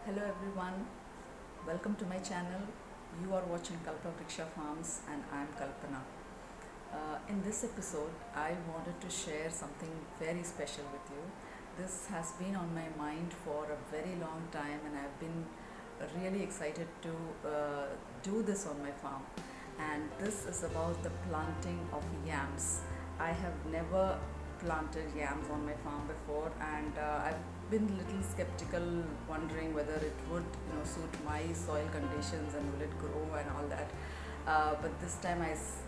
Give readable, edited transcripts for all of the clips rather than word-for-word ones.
Hello everyone, welcome to my channel. You are watching Kalpa Vriksha Farms and I am Kalpana. In this episode, I wanted to share something very special with you. This has been on my mind for a very long time and I've been really excited to do this on my farm. And this is about the planting of yams. I have never planted yams on my farm before, and I've been a little skeptical, wondering whether it would suit my soil conditions and will it grow and all that. But this time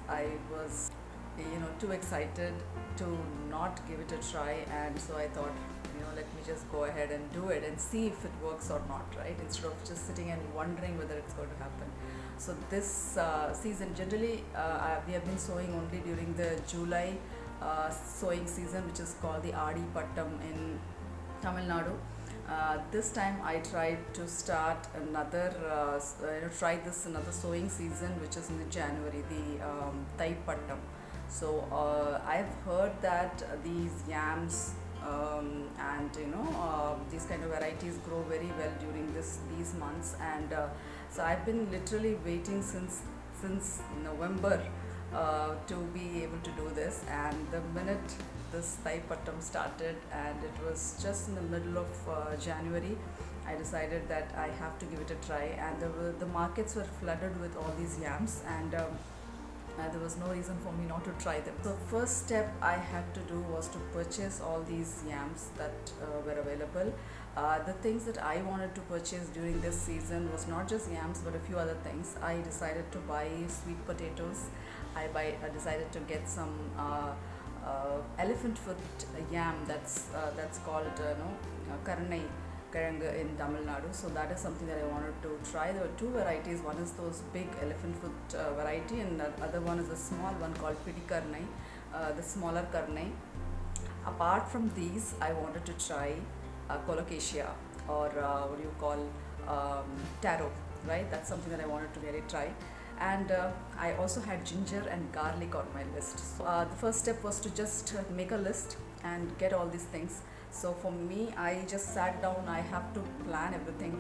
I was too excited to not give it a try, and so I thought, let me just go ahead and do it and see if it works or not, right? Instead of just sitting and wondering whether it's going to happen. So this season, generally, we have been sowing only during the July sowing season, which is called the Adi Pattam in Tamil Nadu. This time I tried to start try this another sowing season, which is in the January, the Thai Pattam. So I've heard that these yams and these kind of varieties grow very well during these months, and so I've been literally waiting since November to be able to do this. And the minute this Thai Pattam started, and it was just in the middle of January, I decided that I have to give it a try. And the markets were flooded with all these yams, and there was no reason for me not to try them. The first step I had to do was to purchase all these yams that were available. The things that I wanted to purchase during this season was not just yams but a few other things. I decided to buy sweet potatoes. Decided to get some elephant foot yam that's called karnai in Tamil Nadu. So that is something that I wanted to try. There were two varieties. One is those big elephant foot variety, and the other one is a small one called pidi karnai, the smaller karnai. Apart from these, I wanted to try colocasia, or what do you call taro, right? That's something that I wanted to really try. And I also had ginger and garlic on my list. So the first step was to just make a list and get all these things. So for me, I just sat down. I have to plan everything,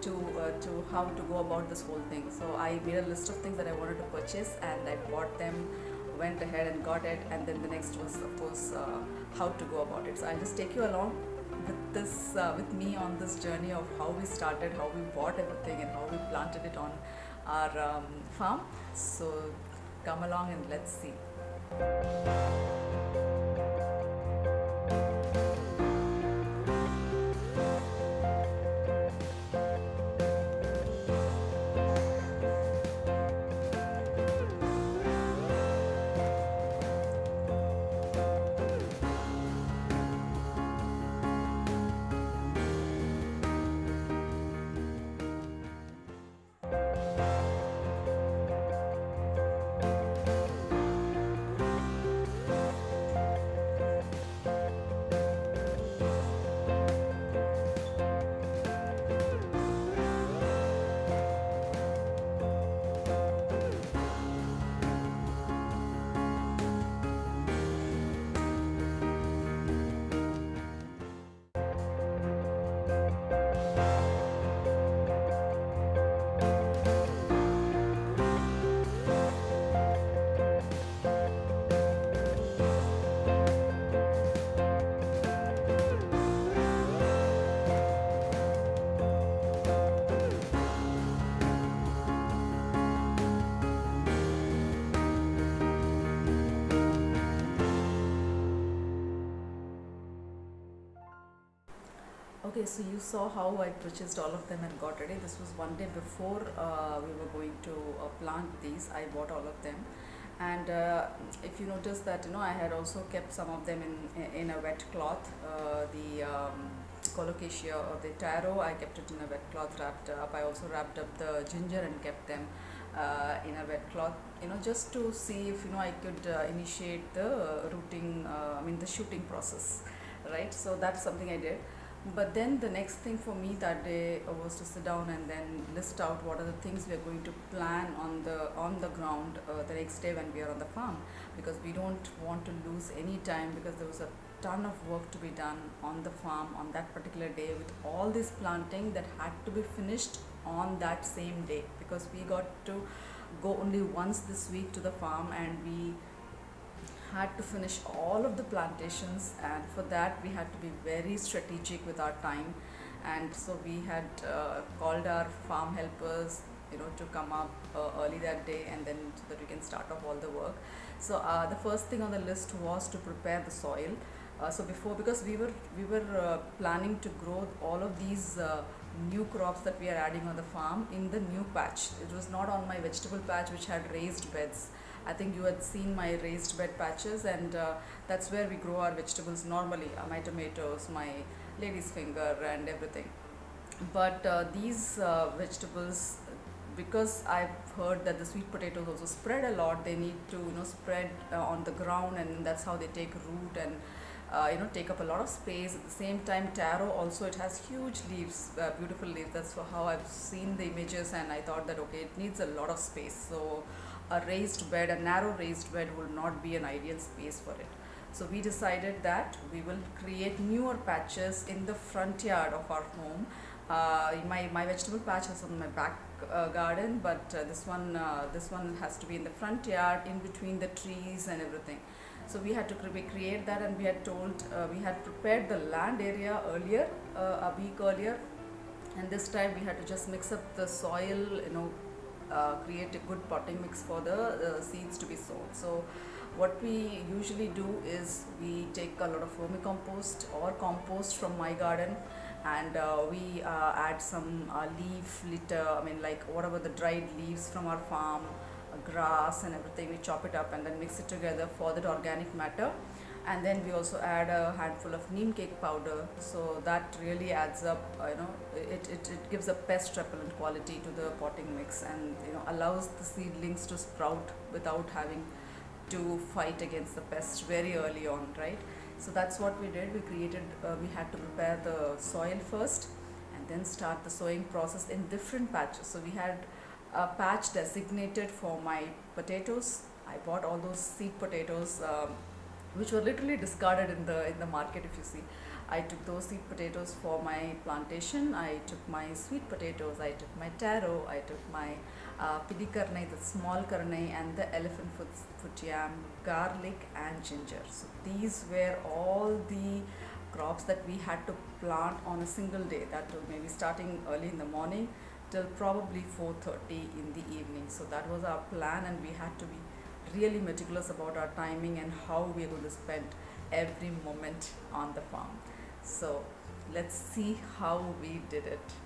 to how to go about this whole thing. So I made a list of things that I wanted to purchase, and I bought them, went ahead and got it. And then the next was, of course, how to go about it. So I'll just take you along with me on this journey of how we started, how we bought everything, and how we planted it on our farm. So come along and let's see. Okay, so you saw how I purchased all of them and got ready. This was one day before we were going to plant these. I bought all of them, and if you notice that I had also kept some of them in a wet cloth. The colocasia or the taro, I kept it in a wet cloth wrapped up. I also wrapped up the ginger and kept them in a wet cloth. Just to see if I could initiate the rooting. The shooting process, right? So that's something I did. But then the next thing for me that day was to sit down and then list out what are the things we are going to plan on the ground the next day when we are on the farm, because we don't want to lose any time, because there was a ton of work to be done on the farm on that particular day, with all this planting that had to be finished on that same day, because we got to go only once this week to the farm, and we had to finish all of the plantations, and for that we had to be very strategic with our time. And so we had called our farm helpers, to come up early that day, and then so that we can start off all the work. So the first thing on the list was to prepare the soil. So before, because we were planning to grow all of these new crops that we are adding on the farm in the new patch. It was not on my vegetable patch, which had raised beds. I think you had seen my raised bed patches, and that's where we grow our vegetables normally, my tomatoes, my lady's finger, and everything. But these vegetables, because I've heard that the sweet potatoes also spread a lot, they need to spread on the ground, and that's how they take root and take up a lot of space. At the same time, taro also, it has huge leaves, beautiful leaves. That's how I've seen the images, and I thought that okay, it needs a lot of space. So a narrow raised bed will not be an ideal space for it. So we decided that we will create newer patches in the front yard of our home. My vegetable patch is on my back garden, but this one has to be in the front yard, in between the trees and everything. So we had to create that, and we had prepared the land area earlier, a week earlier, and this time we had to just mix up the soil, create a good potting mix for the seeds to be sown. So what we usually do is we take a lot of vermicompost or compost from my garden, and we add some leaf litter, I mean, like whatever the dried leaves from our farm, grass and everything, we chop it up and then mix it together for that organic matter. And then we also add a handful of neem cake powder, so that really adds up, it gives a pest repellent quality to the potting mix, and allows the seedlings to sprout without having to fight against the pests very early on, right? So that's what we did. We had to prepare the soil first, and then start the sowing process in different patches. So we had a patch designated for my potatoes. I bought all those seed potatoes, which were literally discarded in the market, if you see. I took those seed potatoes for my plantation. I took my sweet potatoes, I took my taro, I took my pidi karnai, the small karnai, and the elephant foot yam, garlic and ginger. So these were all the crops that we had to plant on a single day, that was maybe starting early in the morning till probably 4:30 in the evening. So that was our plan, and we had to be really meticulous about our timing and how we are going to spend every moment on the farm. So let's see how we did it.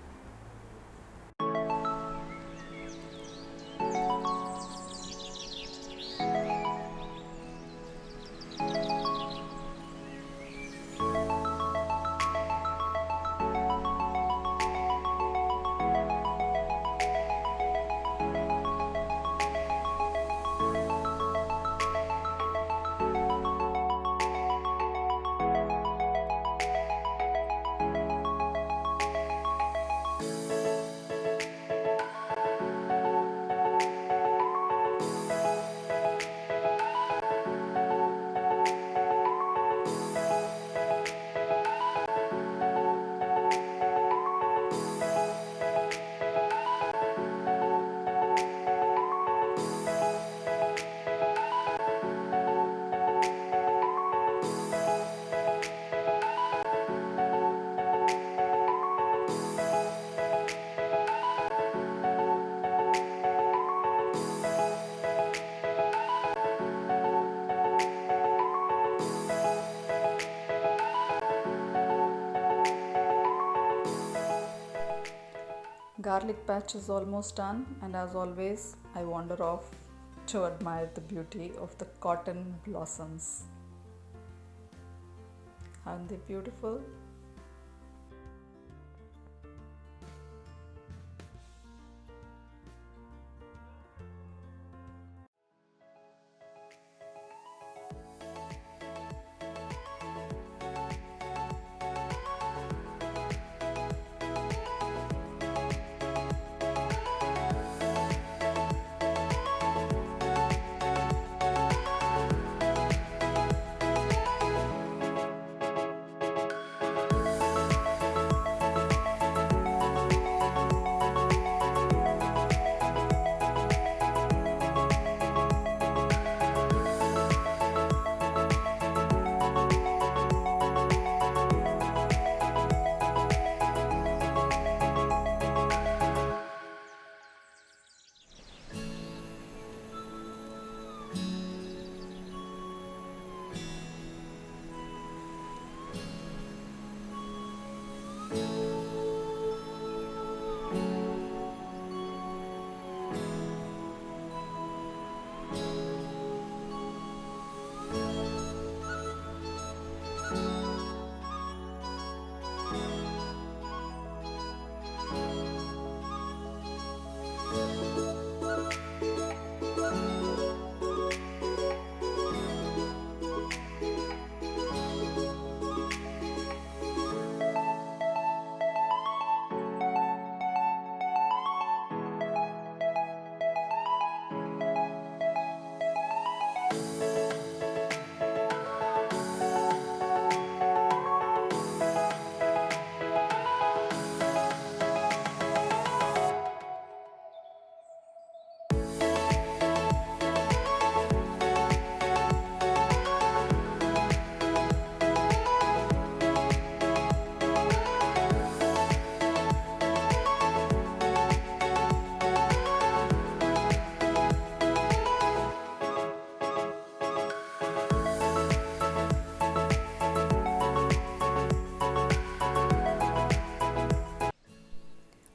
Garlic patch is almost done, and as always, I wander off to admire the beauty of the cotton blossoms. Aren't they beautiful?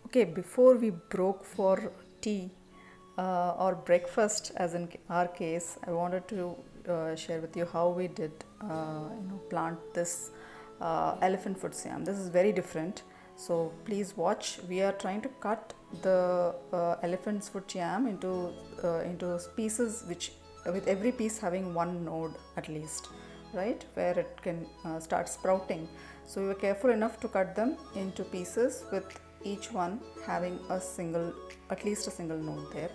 Okay, before we broke for tea or breakfast, as in our case, I wanted to share with you how we did, plant this elephant foot yam. This is very different. So please watch. We are trying to cut the elephant's foot yam into pieces, which with every piece having one node at least, right, where it can start sprouting. So we were careful enough to cut them into pieces with each one having at least a single node there.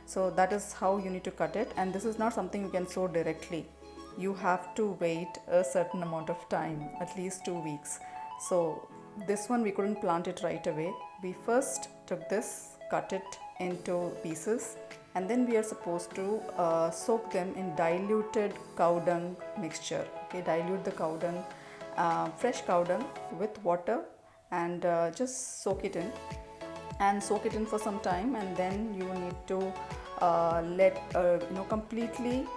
So that is how you need to cut it, and this is not something you can sow directly. You have to wait a certain amount of time, at least 2 weeks. So this one we couldn't plant it right away. We first took this, cut it into pieces, and then we are supposed to soak them in diluted cow dung mixture. Okay, dilute the cow dung, fresh cow dung with water, and just soak it in for some time, and then you need to completely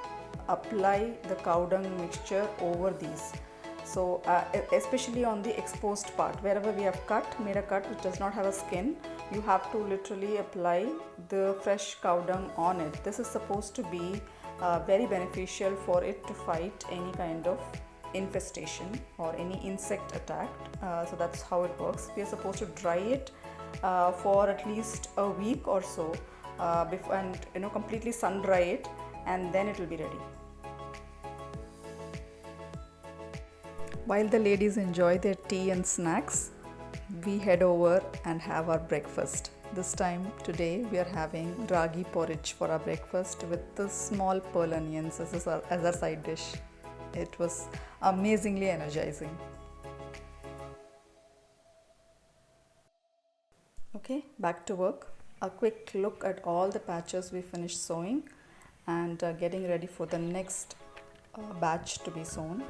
apply the cow dung mixture over these. So especially on the exposed part, wherever we have made a cut which does not have a skin, you have to literally apply the fresh cow dung on it. This is supposed to be very beneficial for it to fight any kind of infestation or any insect attack. So that's how it works. We are supposed to dry it for at least a week or so, and completely sun dry it, and then it will be ready. While the ladies enjoy their tea and snacks, we head over and have our breakfast. This time today we are having ragi porridge for our breakfast with the small pearl onions as our side dish. It was amazingly energizing. Okay, back to work. A quick look at all the patches we finished sowing, and getting ready for the next batch to be sown.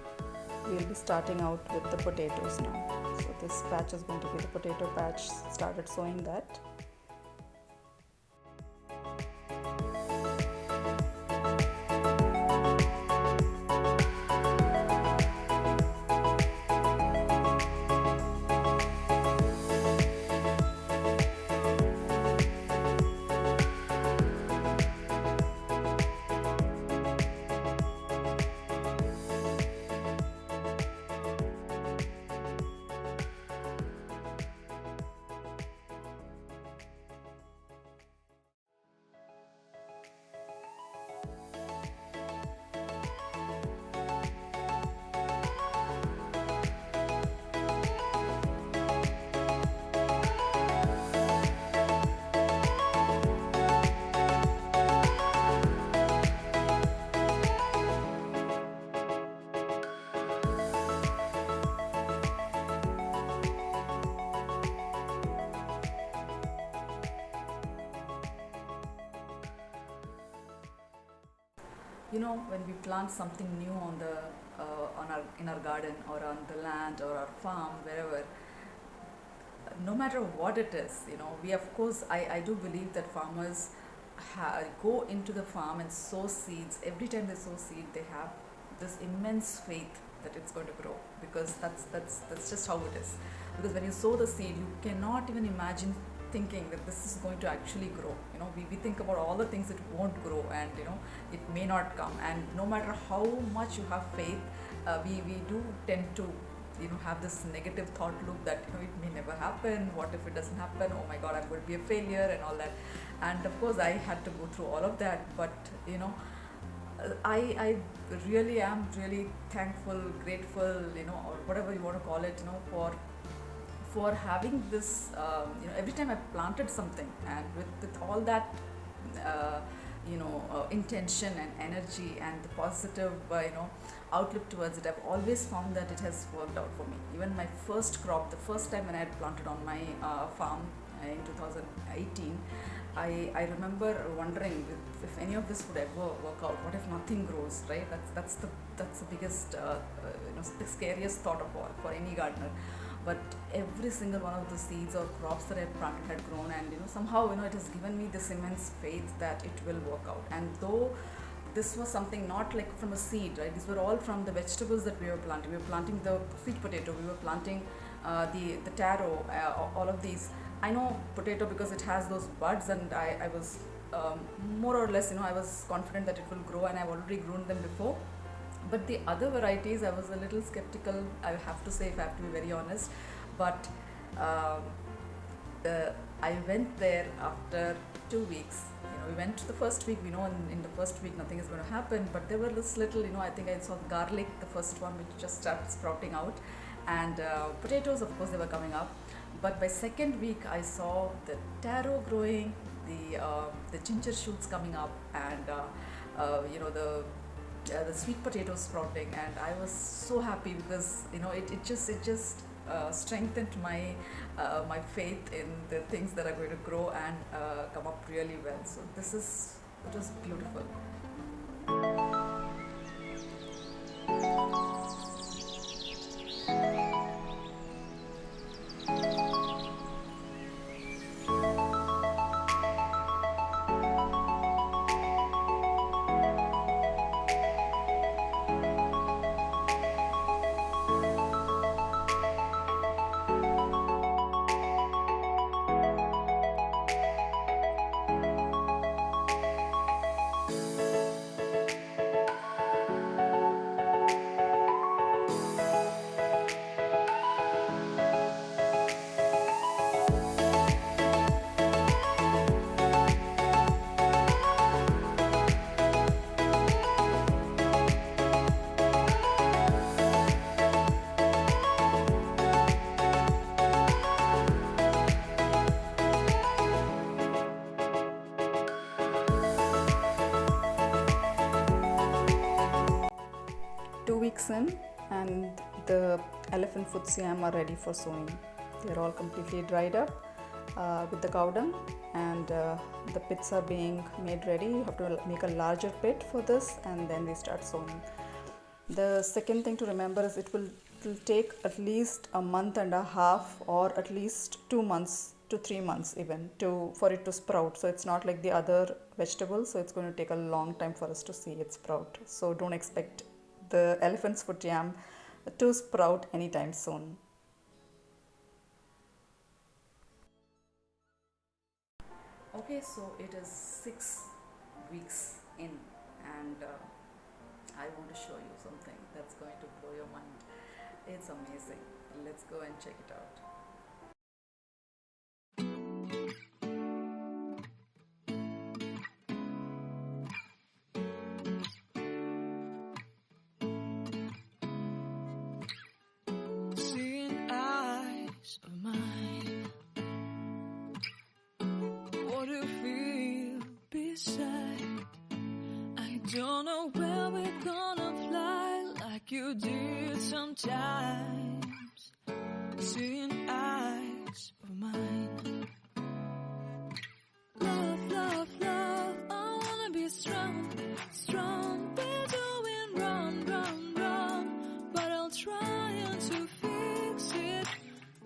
We'll be starting out with the potatoes now. So this patch is going to be the potato patch. Started sowing that. When we plant something new in our garden or on the land or our farm, wherever, no matter what it is, we, of course, I do believe that farmers go into the farm and sow seeds. Every time they sow seed, they have this immense faith that it's going to grow, because that's just how it is. Because when you sow the seed, you cannot even imagine thinking that this is going to actually grow. We think about all the things it won't grow, and it may not come. And no matter how much you have faith, we do tend to have this negative thought loop that it may never happen. What if it doesn't happen? Oh my God, I'm going to be a failure and all that. And of course I had to go through all of that, but I really am really thankful, grateful, or whatever you want to call it, for having this, every time I planted something, and with all that, intention and energy and the positive, outlook towards it, I've always found that it has worked out for me. Even my first crop, the first time when I had planted on my farm in 2018, I remember wondering if any of this would ever work out. What if nothing grows, right? That's the biggest, the scariest thought of all for any gardener. But every single one of the seeds or crops that I planted had grown, and somehow it has given me this immense faith that it will work out. And though this was something not like from a seed, right? These were all from the vegetables that we were planting. We were planting the sweet potato, we were planting the taro, all of these. I know potato because it has those buds, and I was more or less, I was confident that it will grow, and I've already grown them before. But the other varieties, I was a little skeptical, I have to say, if I have to be very honest. But um, I went there after 2 weeks. We went to the first week. We know in the first week nothing is going to happen, but there were this little, I think I saw garlic, the first one, which just started sprouting out, and potatoes, of course, they were coming up. But by second week, I saw the taro growing, the ginger shoots coming up, and the sweet potatoes sprouting, and I was so happy because it just strengthened my faith in the things that are going to grow and come up really well. So it was beautiful. 2 weeks in, and the elephant foot yam are ready for sowing. They're all completely dried up with the cow dung, and the pits are being made ready. You have to make a larger pit for this, and then we start sowing. The second thing to remember is it will take at least a month and a half, or at least 2 months to 3 months even, for it to sprout. So it's not like the other vegetables, so it's going to take a long time for us to see it sprout. So don't expect the elephant's foot yam to sprout anytime soon. Okay, so it is 6 weeks in, and I want to show you something that's going to blow your mind. It's amazing. Let's go and check it out. Seeing eyes of mine, what do you feel beside? I don't know where we're gonna fly like you did sometimes. Seeing eyes of mine, love, love, love, I wanna be strong, strong. We're doing wrong, wrong, wrong, but I'll try to fix it.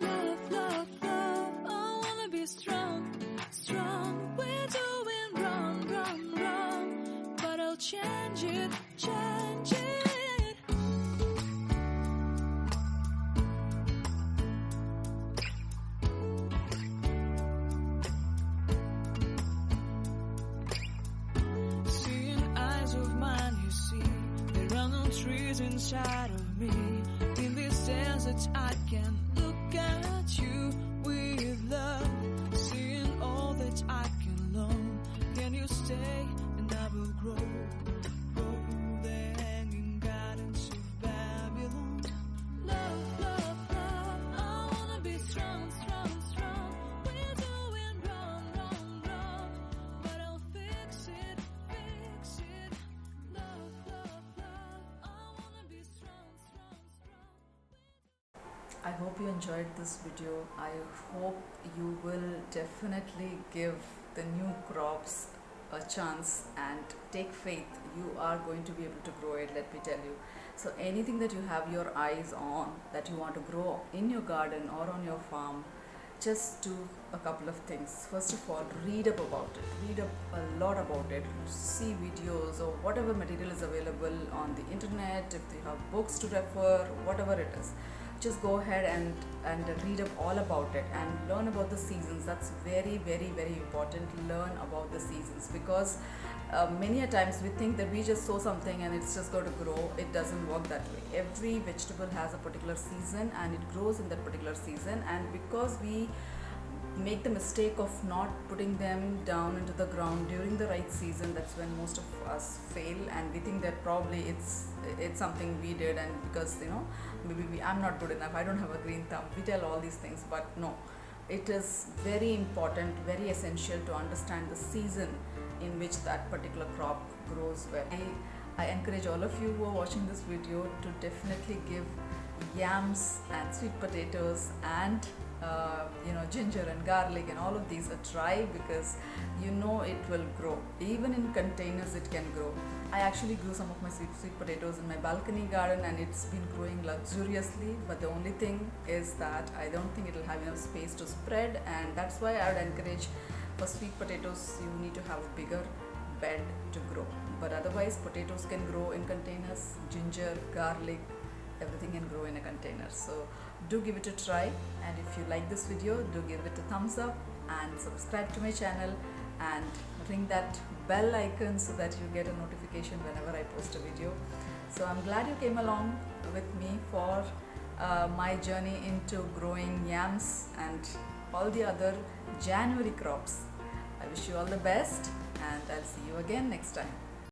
Love, love, love, I wanna be strong, strong. We're doing wrong, wrong, wrong, but I'll change it, change it. Seeing eyes of mine, you see, there are no trees inside of me. In this desert, I can look at you with love. Seeing all that I can learn. Can you stay and I will grow? Oh, the hanging gardens of Babylon. Love, love, love, I wanna be strong, strong, strong. We're doing wrong, wrong, wrong, but I'll fix it, fix it. Love, love, love, I wanna be strong, strong, strong. I hope you enjoyed this video. I hope you will definitely give the new crops a chance and take faith. You are going to be able to grow it, let me tell you. So anything that you have your eyes on that you want to grow in your garden or on your farm, just do a couple of things. First of all, read up about it. Read up a lot about it. See videos or whatever material is available on the internet. If you have books to refer, whatever it is, just go ahead and read up all about it and learn about the seasons. That's very, very, very important. Learn about the seasons, because many a times we think that we just sow something and it's just going to grow. It doesn't work that way. Every vegetable has a particular season and it grows in that particular season, and because we make the mistake of not putting them down into the ground during the right season, that's when most of us fail, and we think that probably it's something we did, and because maybe I'm not good enough, I don't have a green thumb, we tell all these things. But no, it is very important, very essential to understand the season in which that particular crop grows well. I encourage all of you who are watching this video to definitely give yams and sweet potatoes and ginger and garlic and all of these a try, because it will grow. Even in containers it can grow. I actually grew some of my sweet potatoes in my balcony garden, and it's been growing luxuriously, but the only thing is that I don't think it will have enough space to spread, and that's why I would encourage, for sweet potatoes you need to have a bigger bed to grow. But otherwise potatoes can grow in containers, ginger, garlic, everything can grow in a container. So do give it a try, and if you like this video, do give it a thumbs up and subscribe to my channel and ring that bell icon so that you get a notification whenever I post a video. So I'm glad you came along with me for my journey into growing yams and all the other January crops. I wish you all the best, and I'll see you again next time.